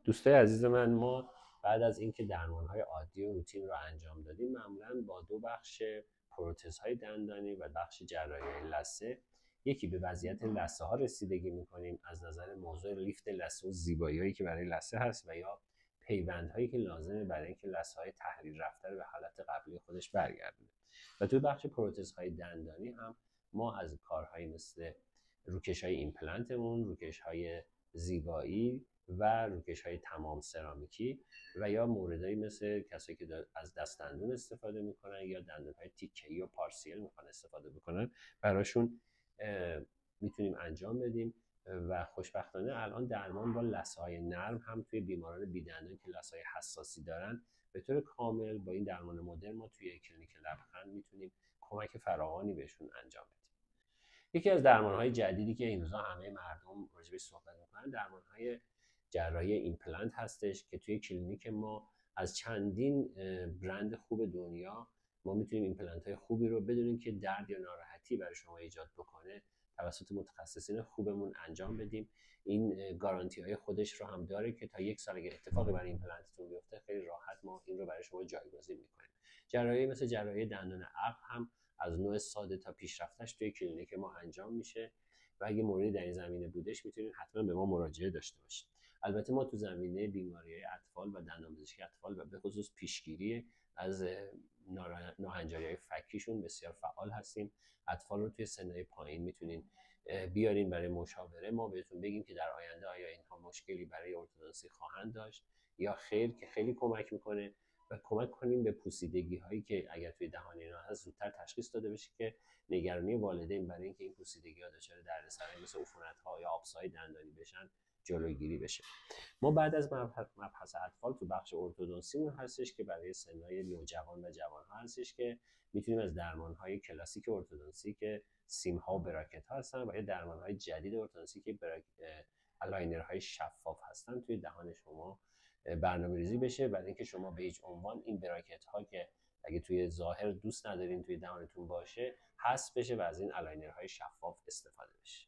دوستای عزیز من، ما بعد از اینکه درمان‌های عادی و روتین رو انجام دادیم، معمولاً با دو بخش پروتزهای دندانی و بخش جراحی لثه، یکی به وضعیت لثه ها رسیدگی می‌کنیم از نظر موضوع لیفت لثه و زیبایی‌هایی که برای لثه هست و یا پیوندهایی که لازمه برای اینکه لثه‌های تحلیل رفته رو به حالت قبلی خودش برگردونه. و توی بخش پروتزهای دندانی هم ما از کارهایی مثل روکش‌های ایمپلنتمون، روکش‌های زیبایی و روکش‌های تمام سرامیکی و یا موردایی مثل کسایی که از دست دندون استفاده میکنن یا دندون‌های تیکه‌ای و پارسیل میخوان استفاده بکنن، براشون میتونیم انجام بدیم. و خوشبختانه الان درمان با لثه‌های نرم هم توی بیماران بی‌دندان که لثه‌های حساسی دارن به طور کامل با این درمان مدرن ما توی کلینیک لبخند میتونیم کمک فراوانی بهشون انجام بدیم. یکی از درمان‌های جدیدی که این روزا همه مردم راجعش صحبت می‌کنن درمان‌های جراحی ایمپلنت هستش که توی کلینیک ما از چندین برند خوب دنیا ما میتونیم ایمپلنت‌های خوبی رو بدونیم که درد یا ناراحتی برای شما ایجاد بکنه توسط متخصصین خوبمون انجام بدیم. این گارانتی‌های خودش رو هم داره که تا 1 سال اگه اتفاقی برای ایمپلنتتون بیفته خیلی راحت ما این رو برای شما جایگزین می‌کنیم. جراحی مثل جراحی دندون عقل هم از نوع ساده تا پیشرفتش توی کلینیک ما انجام میشه و اگه موردی در این زمینه بودش میتونید حتما به ما مراجعه داشته باشید. البته ما تو زمینه بیماری‌های اطفال و دندانپزشکی اطفال و به خصوص پیشگیری از ناهنجاری‌های فکیشون بسیار فعال هستیم. اطفال رو توی سن‌های پایین میتونین بیارین برای مشاوره، ما بهتون بگیم که در آینده آیا اینها مشکلی برای ارتودنسی خواهند داشت یا خیر، که خیلی کمک میکنه و کمک کنیم به پوسیدگی هایی که اگر توی دهان اینا هست زودتر تشخیص داده بشه که نگرانی والدین برای اینکه این پوسیدگی ها دچار دردسرای مثل عفونت ها یا آبسای دندانی بشن جلوگیری بشه. ما بعد از مبحث اطفال تو بخش ارتودنسیمون هستش که برای سنهای نوجوان و جوان ها هستش که میتونیم از درمان های کلاسیک ارتودنسی که سیم ها و براکت ها هستن و یا درمان های جدید ارتودنسی که الاینر های شفاف هستن توی دهان شما برنامه‌ریزی بشه، برای اینکه شما به هیچ عنوان این براکت ها که اگه توی ظاهر دوست ندارین توی دهانتون باشه حذف بشه و از این الاینر های شفاف استفاده بشه.